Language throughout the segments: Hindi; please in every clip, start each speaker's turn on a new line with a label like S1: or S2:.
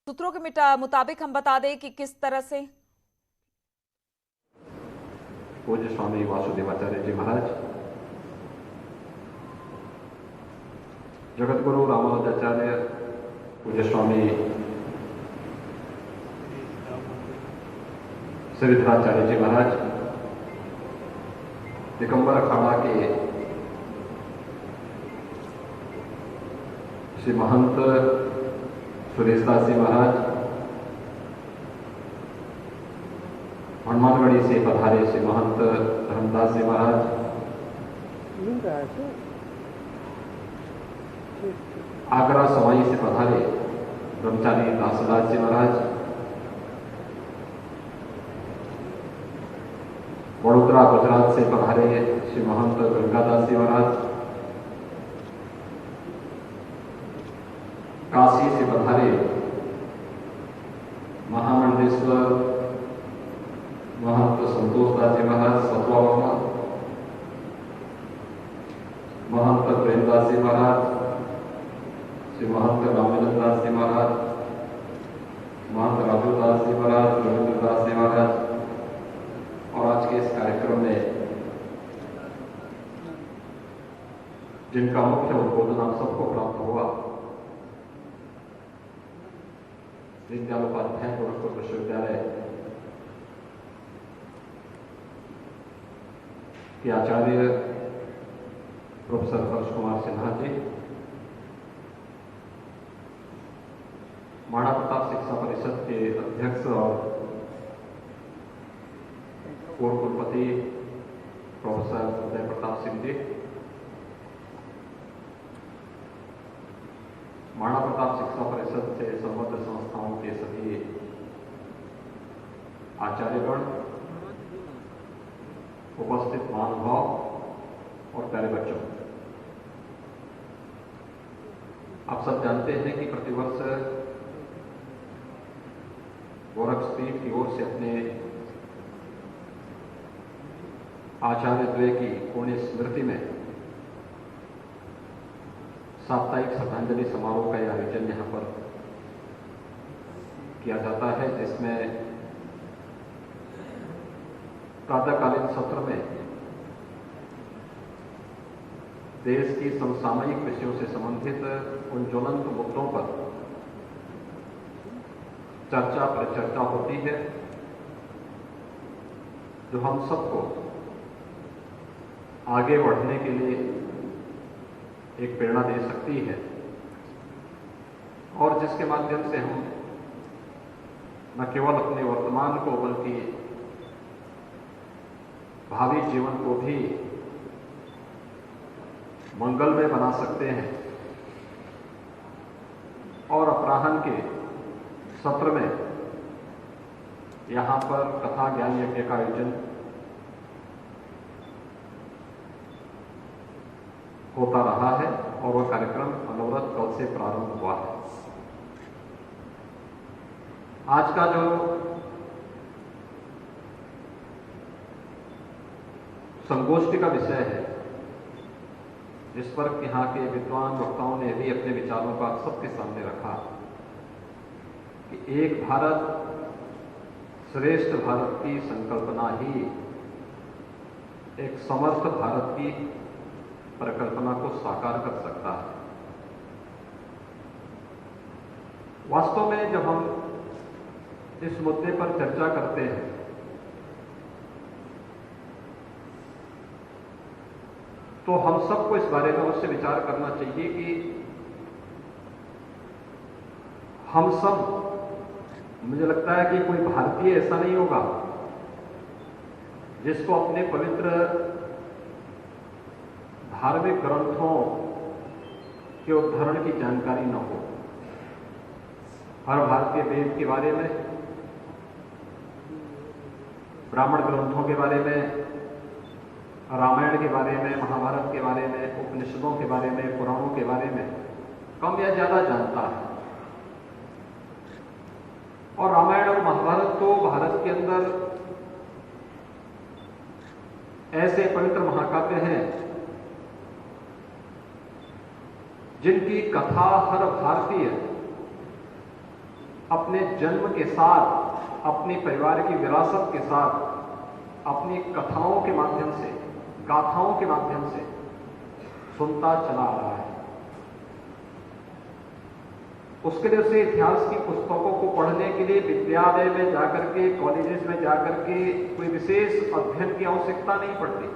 S1: सूत्रों के मुताबिक हम बता दें कि किस तरह से
S2: पूज्य स्वामी वासुदेवाचार्य जी महाराज, जगत गुरु रामानुजाचार्य, पूज्य स्वामी श्रीधराचार्य जी महाराज, दिगंबर अखाड़ा के श्री महंत सुरेशदास जी महाराज, हनुमानगढ़ी से पधारे श्री महंत धर्मदास जी महाराज, आगरा सवाई से पधारे ब्रह्मचारी दासदास जी महाराज, वडोदरा गुजरात से पधारे श्री महंत गंगादास जी महाराज, काशी से पधारे महामंडलेश्वर महंत संतोषदास जी महाराज सतवा बाबा, महंत प्रेमदास जी महाराज, श्री महंत रामेंद्र दास जी महाराज, महंत राजूदास जी महाराज, रविंद्र दास जी महाराज, और आज के इस कार्यक्रम में जिनका मुख्य उद्बोधन आप सबको प्राप्त हुआ, दीनदयाल उपाध्याय गोरखपुर विश्वविद्यालय के आचार्य प्रोफेसर हर्ष कुमार सिन्हा जी, महाराणा प्रताप शिक्षा परिषद के अध्यक्ष और पूर्व कुलपति प्रोफेसर उदय प्रताप सिंह जी, महाराणा प्रताप शिक्षा परिषद से संबद्ध संस्थाओं के सभी आचार्यगण, उपस्थित महानुभाव और प्यारे बच्चों, आप सब जानते हैं कि प्रतिवर्ष गोरखपीठ की ओर से अपने आचार्य द्वय की पुण्य स्मृति में साप्ताहिक श्रद्धांजलि समारोह का आयोजन यहां पर किया जाता है, जिसमें प्रातःकालीन सत्र में देश की समसामयिक विषयों से संबंधित उन ज्वलंत मुद्दों पर चर्चा परिचर्चा होती है जो हम सबको आगे बढ़ने के लिए एक प्रेरणा दे सकती है और जिसके माध्यम से हम न केवल अपने वर्तमान को बल्कि भावी जीवन को भी मंगलमय बना सकते हैं। और अपराह्न के सत्र में यहां पर कथा ज्ञान यज्ञ का आयोजन होता रहा है और वह कार्यक्रम अनवरत कल से प्रारंभ हुआ है। आज का जो संगोष्ठी का विषय है, जिस पर यहाँ के विद्वान वक्ताओं ने भी अपने विचारों का सबके सामने रखा कि एक भारत श्रेष्ठ भारत की संकल्पना ही एक समर्थ भारत की परिकल्पना को साकार कर सकता है। वास्तव में जब हम इस मुद्दे पर चर्चा करते हैं तो हम सबको इस बारे में अवश्य विचार करना चाहिए कि हम सब, मुझे लगता है कि कोई भारतीय ऐसा नहीं होगा जिसको अपने पवित्र धार्मिक ग्रंथों के उद्धरण की जानकारी न हो। हर भारतीय वेद के बारे में, ब्राह्मण ग्रंथों के बारे में, रामायण के बारे में, महाभारत के बारे में, उपनिषदों के बारे में, पुराणों के बारे में कम या ज्यादा जानता है। और रामायण और महाभारत तो भारत के अंदर ऐसे पवित्र महाकाव्य हैं जिनकी कथा हर भारतीय अपने जन्म के साथ, अपने परिवार की विरासत के साथ, अपनी कथाओं के माध्यम से, गाथाओं के माध्यम से सुनता चला आ रहा है। उसके लिए उसे इतिहास की पुस्तकों को पढ़ने के लिए विद्यालय में जाकर के, कॉलेजेस में जाकर के कोई विशेष अध्ययन की आवश्यकता नहीं पड़ती।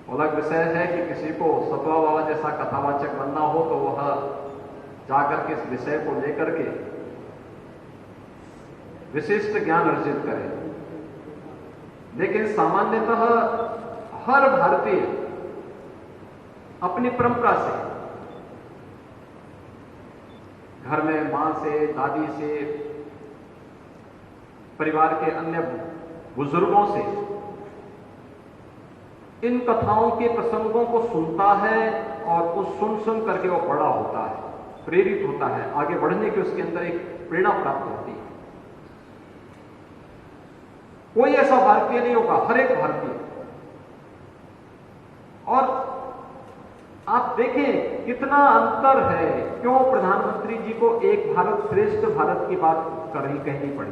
S2: अलग विषय है कि किसी को सतवा बाबा जैसा कथावाचक बनना हो तो वह जाकर के इस विषय को लेकर के विशिष्ट ज्ञान अर्जित करे। लेकिन सामान्यतः हर भारतीय अपनी परंपरा से, घर में मां से, दादी से, परिवार के अन्य बुजुर्गों से इन कथाओं के प्रसंगों को सुनता है और उस सुन करके वो बड़ा होता है, प्रेरित होता है, आगे बढ़ने की उसके अंदर एक प्रेरणा प्राप्त होती है। कोई ऐसा भारतीय नहीं होगा, हर एक भारतीय। और आप देखें कितना अंतर है, क्यों प्रधानमंत्री जी को एक भारत श्रेष्ठ भारत की बात कहनी पड़ी।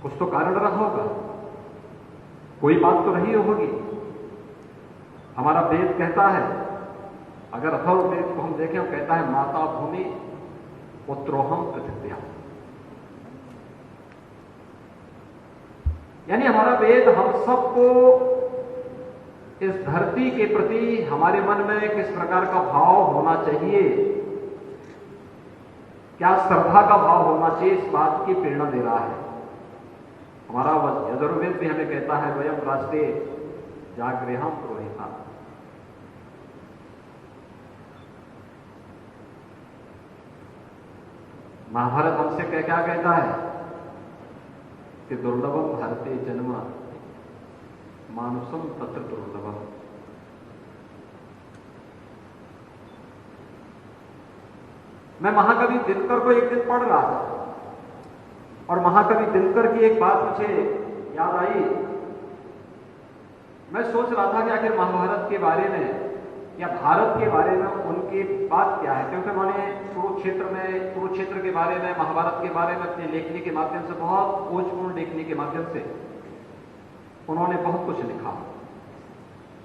S2: कुछ तो कारण रहा होगा, कोई बात तो रही होगी। हमारा वेद कहता है, अगर अथर्ववेद को हम देखें, वो कहता है माता भूमि पुत्रोहम पृथिव्या। यानी हमारा वेद हम सबको इस धरती के प्रति हमारे मन में किस प्रकार का भाव होना चाहिए, क्या श्रद्धा का भाव होना चाहिए, इस बात की प्रेरणा दे रहा है। हमारा यजुर्वेद भी हमें कहता है वयम राष्ट्रे जागृहम पुरोहिता। महाभारत हमसे क्या कहता है कि दुर्लभम भारतीय जन्म मानुषम तत्र दुर्लभम। मैं महाकवि दिनकर को एक दिन पढ़ रहा था और महाकवि दिनकर की एक बात मुझे याद आई। मैं सोच रहा था कि आखिर महाभारत के बारे में या भारत के बारे में उनकी बात क्या है, क्योंकि उन्होंने कुरुक्षेत्र के बारे में, महाभारत के बारे में अपनी लेखनी के माध्यम से, बहुत खोजपूर्ण लेखनी के माध्यम से उन्होंने बहुत कुछ लिखा।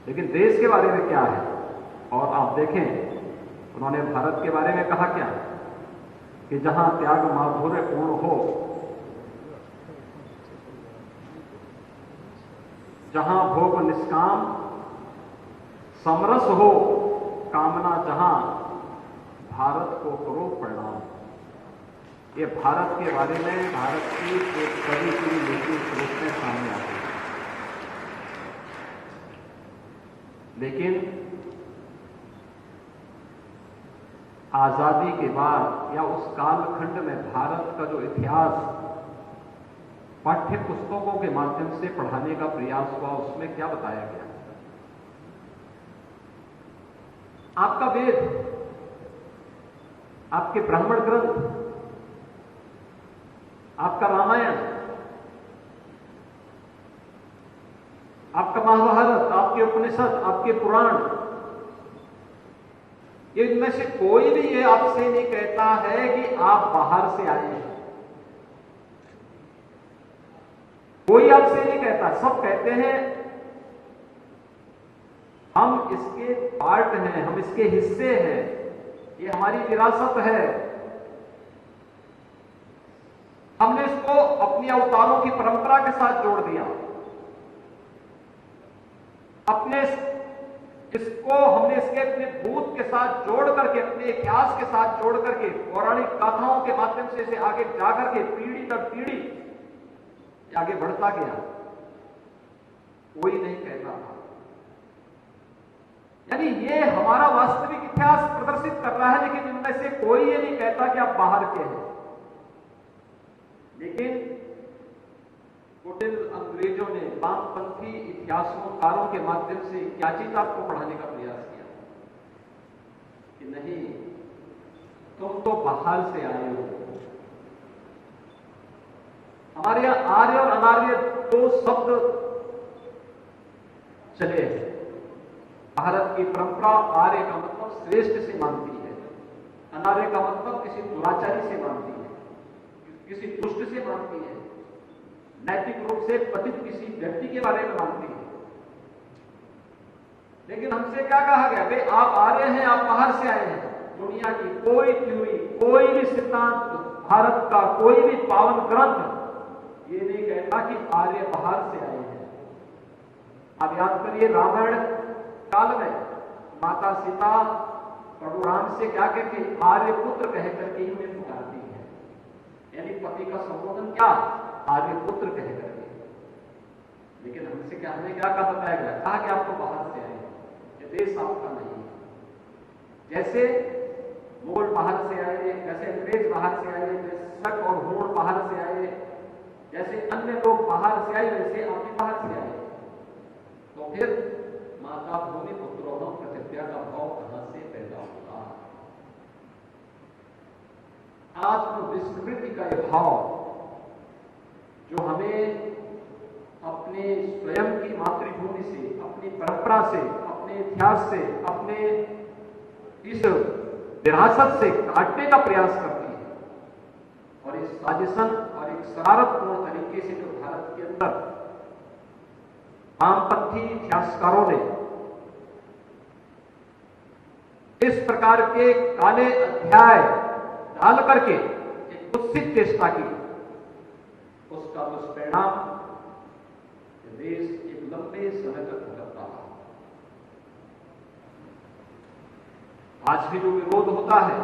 S2: लेकिन देश के बारे में क्या है, और आप देखें उन्होंने भारत के बारे में कहा क्या कि जहां त्याग माधुर्य पूर्ण हो, जहां भोग निष्काम समरस हो, कामना जहां भारत को करो प्रणाम। ये भारत के बारे में भारत की एक कवि की लेखनी रूप में सामने आती है। लेकिन आजादी के बाद या उस कालखंड में भारत का जो इतिहास पाठ्य पुस्तकों के माध्यम से पढ़ाने का प्रयास हुआ, उसमें क्या बताया गया। आपका वेद, आपके ब्राह्मण ग्रंथ, आपका रामायण, आपका महाभारत, आपके उपनिषद, आपके पुराण, ये इनमें से कोई भी ये आपसे नहीं कहता है कि आप बाहर से आए हैं। कोई आपसे नहीं कहता, सब कहते हैं हम इसके पार्ट हैं, हम इसके हिस्से हैं, ये हमारी विरासत है। हमने इसको अपनी अवतारों की परंपरा के साथ जोड़ दिया, हमने इसके अपने भूत के साथ जोड़ करके, अपने इतिहास के साथ जोड़ करके, पौराणिक गाथाओं के माध्यम से इसे आगे जाकर के पीढ़ी दर पीढ़ी आगे बढ़ता गया। कोई नहीं कहता था। यानी ये हमारा वास्तविक इतिहास प्रदर्शित कर रहा है, लेकिन इनमें से कोई ये नहीं कहता कि आप बाहर के हैं। लेकिन कुटिल अंग्रेजों ने वामपंथी इतिहासकारों के माध्यम से याचिका को पढ़ाने का प्रयास किया कि नहीं, तुम तो बाहर से आए हो। हमारे यहां आर्य और अनार्य दो शब्द चले हैं। भारत की परंपरा आर्य का मतलब श्रेष्ठ से मानती है, अनार्य का मतलब किसी दुराचारी से मानती है, किसी दुष्ट से मानती है, नैतिक रूप से पतित किसी व्यक्ति के बारे में मानती है। लेकिन हमसे क्या कहा गया, भाई आप आर्य हैं, आप बाहर से आए हैं। दुनिया की कोई थ्योरी, कोई भी सिद्धांत, भारत का कोई भी पावन ग्रंथ ये नहीं कहता कि आर्य बाहर से आए हैं। आप याद करिए, रामायण काल में माता सीता प्रभु राम से क्या कहती, आर्य पुत्र कह करके ही उन्हें पुकारती है। यानी पति का संबोधन क्या, आर्य पुत्र कह करके। लेकिन हमसे क्या, हमें क्या कहा बताया गया, कहा कि आप तो बाहर से आए, ये देश आपका नहीं है। जैसे मोल बाहर से आए, जैसे अंग्रेज बाहर से आए, जैसे शक और हूण बाहर से आए, जैसे अन्य लोग बाहर से आए, वैसे आप भी बाहर से आए। तो फिर माता भूमि पुत्रोहम प्रतिज्ञा का भाव कहां से पैदा होगा? आत्मविस्मृति का यह भाव जो हमें अपने स्वयं की मातृभूमि से, अपनी परंपरा से, अपने इतिहास से, अपने इस विरासत से काटने का प्रयास करती है, और इस साजिशन और एक शरारतपूर्ण तरीके से जो भारत के अंदर वामपंथी इतिहासकारों ने इस प्रकार के काले अध्याय डाल करके एक कुत्सित चेष्टा की, उसका दुष्परिणाम देश एक लंबे समय तक भुगतता रहा। आज भी जो विरोध होता है,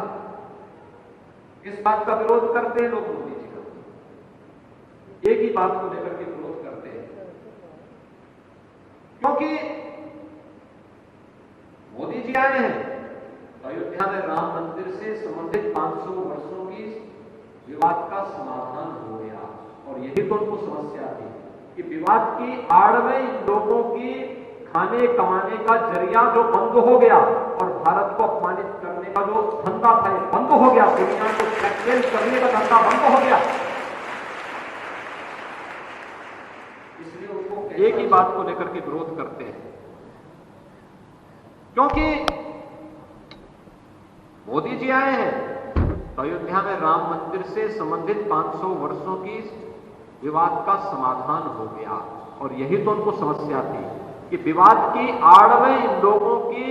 S2: किस बात का विरोध करते हैं लोग? मोदी जी का। एक ही बात को लेकर के विरोध करते हैं, क्योंकि मोदी जी आए हैं, अयोध्या में राम मंदिर से संबंधित 500 वर्षों की विवाद का समाधान हो गया। और यही तो उनको समस्या थी कि विवाद की आड़ में इन लोगों की खाने कमाने का जरिया जो बंद हो गया, और भारत को अपमानित करने का जो धंधा था बंद हो गया, दुनिया को ब्लैकमेल करने का धंधा बंद हो गया। इसलिए उनको एक ही बात को लेकर के विरोध करते हैं, क्योंकि मोदी जी आए हैं तो अयोध्या में राम मंदिर से संबंधित 500 वर्षों की विवाद का समाधान हो गया। और यही तो उनको समस्या थी कि विवाद की आड़ में इन लोगों की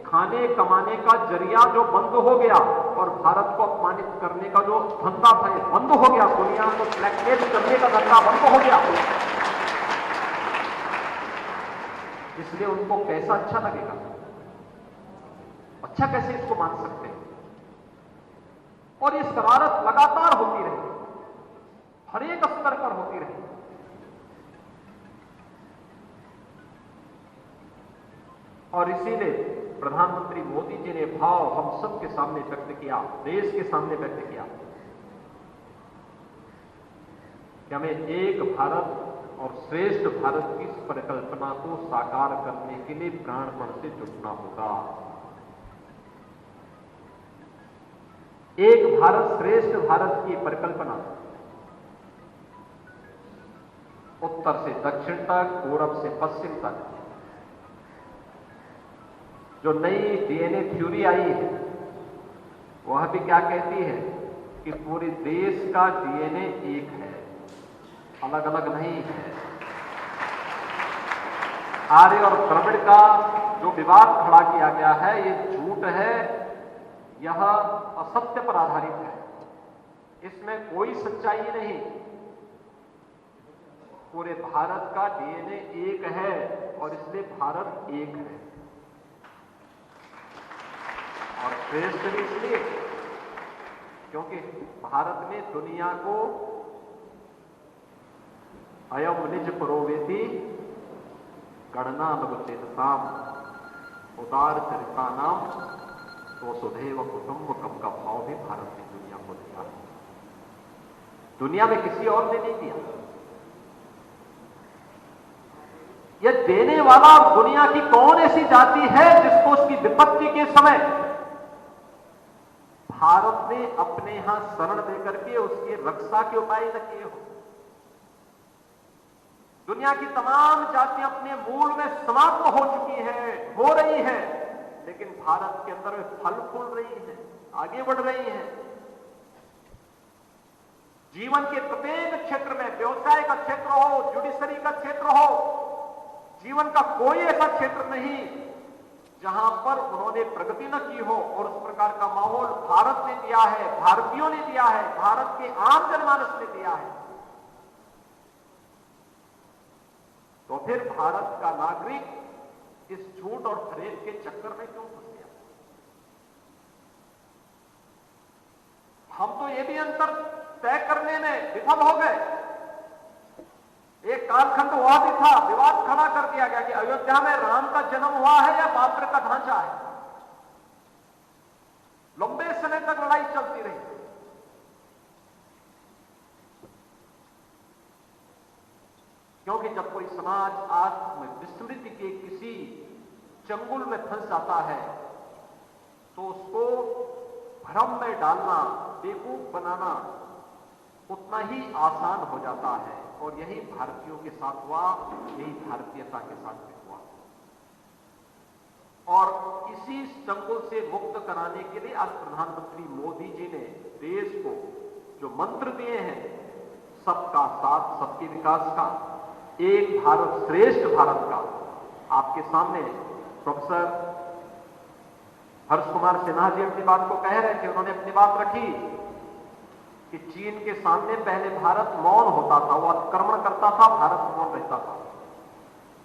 S2: खाने कमाने का जरिया जो बंद हो गया, और भारत को अपमानित करने का जो धंधा था ये बंद हो गया, दुनिया को ब्लैकमेल करने का धंधा बंद हो गया। इसलिए उनको कैसा अच्छा लगेगा, अच्छा कैसे इसको मान सकते हैं? और ये शरारत लगातार होती रही, हर एक स्तर पर होती रही। और इसीलिए प्रधानमंत्री मोदी जी ने भाव हम सबके सामने व्यक्त किया, देश के सामने व्यक्त किया कि हमें एक भारत और श्रेष्ठ भारत की परिकल्पना को साकार करने के लिए प्राणपण से जुटना होगा। एक भारत श्रेष्ठ भारत की परिकल्पना उत्तर से दक्षिण तक, पूरब से पश्चिम तक जो नई डीएनए थ्योरी आई है, वह भी क्या कहती है कि पूरे देश का डीएनए एक है, अलग अलग नहीं है। आर्य और द्रविड़ का जो विवाद खड़ा किया गया है, ये झूठ है, यह असत्य पर आधारित है, इसमें कोई सच्चाई नहीं। पूरे भारत का डीएनए एक है और इसलिए भारत एक है। और श्रेष्ठ भी इसलिए क्योंकि भारत ने दुनिया को अयम निज प्रोवेति गणना लघुचेतसाम उदार चरिता नाम तो सुधैव कुटुंबकम का भाव भी भारत ने दुनिया को दिया है। दुनिया में किसी और ने नहीं दिया। यह देने वाला दुनिया की कौन ऐसी जाति है जिसको उसकी विपत्ति के समय भारत ने अपने यहां शरण देकर के उसकी रक्षा के उपाय न किए हो?
S3: दुनिया की तमाम जातियां अपने मूल में समाप्त हो चुकी हैं, हो रही हैं, लेकिन भारत के अंदर वे फल फूल रही हैं, आगे बढ़ रही हैं। जीवन के प्रत्येक क्षेत्र में, व्यवसाय का क्षेत्र हो, जुडिशरी का क्षेत्र हो, जीवन का कोई ऐसा क्षेत्र नहीं जहां पर उन्होंने प्रगति न की हो। और उस प्रकार का माहौल भारत ने दिया है, भारतीयों ने दिया है, भारत के आम जनमानस ने दिया है। तो फिर भारत का नागरिक इस झूठ और फरेब के चक्कर में क्यों फंस गया? हम तो ये भी अंतर तय करने में विफल हो गए। एक कालखंड हुआ भी था, विवाद खड़ा कर दिया गया कि अयोध्या में राम का जन्म हुआ है या बाबर का ढांचा है। लंबे समय तक लड़ाई चलती रही। क्योंकि जब कोई समाज आत्म विस्मृति के किसी चंगुल में फंस जाता है तो उसको भ्रम में डालना, बेवकूफ बनाना उतना ही आसान हो जाता है। और यही भारतीयों के साथ हुआ, यही भारतीयता के साथ भी हुआ। और इसी चंगुल से मुक्त कराने के लिए आज प्रधानमंत्री मोदी जी ने देश को जो मंत्र दिए हैं, सबका साथ, सबके विकास का, एक भारत श्रेष्ठ भारत का, आपके सामने प्रोफेसर हर्ष कुमार सिन्हा जी अपनी बात को कह रहे थे। उन्होंने अपनी बात रखी कि चीन के सामने पहले भारत मौन होता था, वो आक्रमण करता था, भारत मौन रहता था।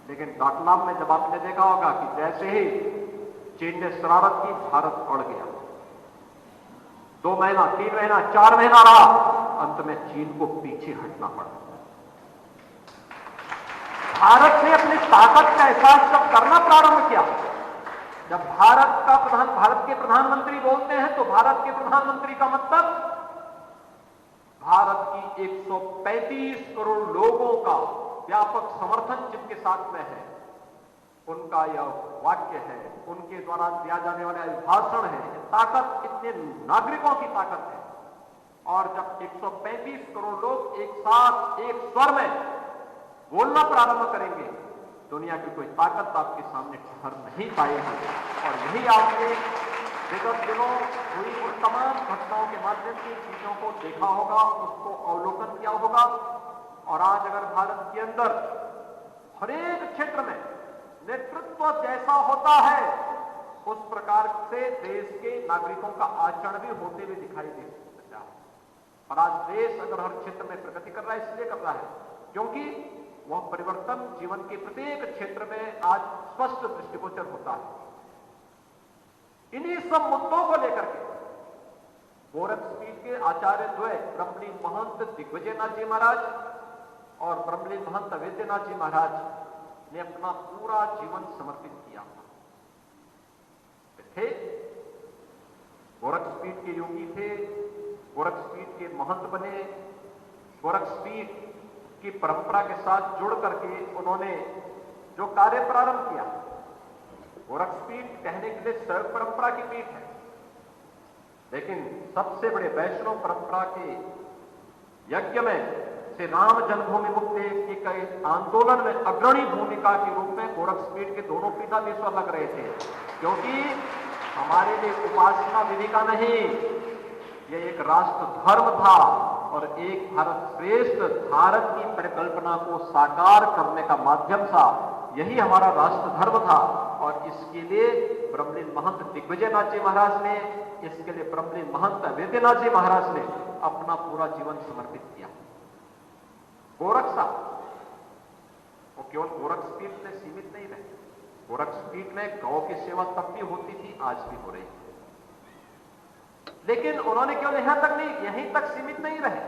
S3: लेकिन डॉकलाम में जब आपने देखा होगा कि जैसे ही चीन ने शरारत की, भारत अड़ गया। 2 महीना, 3 महीना, 4 महीना रहा, अंत में चीन को पीछे हटना पड़ा। भारत ने अपनी ताकत का एहसास जब करना प्रारंभ किया, जब भारत के प्रधानमंत्री बोलते हैं तो भारत के प्रधानमंत्री का मतलब भारत की 135 करोड़ लोगों का व्यापक समर्थन जिनके साथ में है, उनका यह वाक्य है, उनके द्वारा दिया जाने वाला भाषण है। ताकत इतने नागरिकों की ताकत है। और जब 135 करोड़ लोग एक साथ एक स्वर में बोलना प्रारंभ करेंगे, दुनिया की कोई ताकत आपके सामने ठहर नहीं पाएगी। और यही आपने विगत दिनों हुई उन तमाम घटनाओं के माध्यम से चीजों को देखा होगा, उसको अवलोकन किया होगा। और आज अगर भारत के अंदर हर एक क्षेत्र में नेतृत्व जैसा होता है, उस प्रकार से देश के नागरिकों का आचरण भी होते हुए दिखाई दे सकता है। और आज देश अगर हर क्षेत्र में प्रगति कर रहा है, इसलिए कर रहा है क्योंकि वह परिवर्तन जीवन के प्रत्येक क्षेत्र में आज स्पष्ट दृष्टिगोचर होता है। इन्हीं सब मुद्दों को लेकर के गोरखपीठ के आचार्य द्वय ब्रह्मलीन महंत दिग्विजयनाथ जी महाराज और ब्रह्मलीन महंत अवेद्यनाथ जी महाराज ने अपना पूरा जीवन समर्पित किया। थे गोरखपीठ के योगी थे, गोरखपीठ के महंत बने, गोरखपीठ की परंपरा के साथ जुड़ करके उन्होंने जो कार्य प्रारंभ किया। गोरखपीठ कहने के लिए सर्व परंपरा की पीठ है, लेकिन सबसे बड़े वैष्णव परंपरा के यज्ञ में से राम जन्मभूमि मुक्ति के आंदोलन में अग्रणी भूमिका के रूप में गोरखपीठ के दोनों पीठाधीश्वर लग रहे थे। क्योंकि हमारे लिए उपासना विधि का नहीं, यह एक राष्ट्र धर्म था और एक भारत श्रेष्ठ भारत की परिकल्पना को साकार करने का माध्यम था। यही हमारा राष्ट्र धर्म था। और इसके लिए ब्रह्मलीन महंत दिग्विजयनाथ जी महाराज ने, इसके लिए ब्रह्मलीन महंत अवेद्यनाथ जी महाराज ने अपना पूरा जीवन समर्पित किया। गोरख साहब वो केवल गोरखपीठ में सीमित नहीं रहे। गोरखपीठ में गौ की सेवा तब भी होती थी, आज भी हो रही है। लेकिन उन्होंने केवल यहां तक नहीं, यहीं तक सीमित नहीं रहे।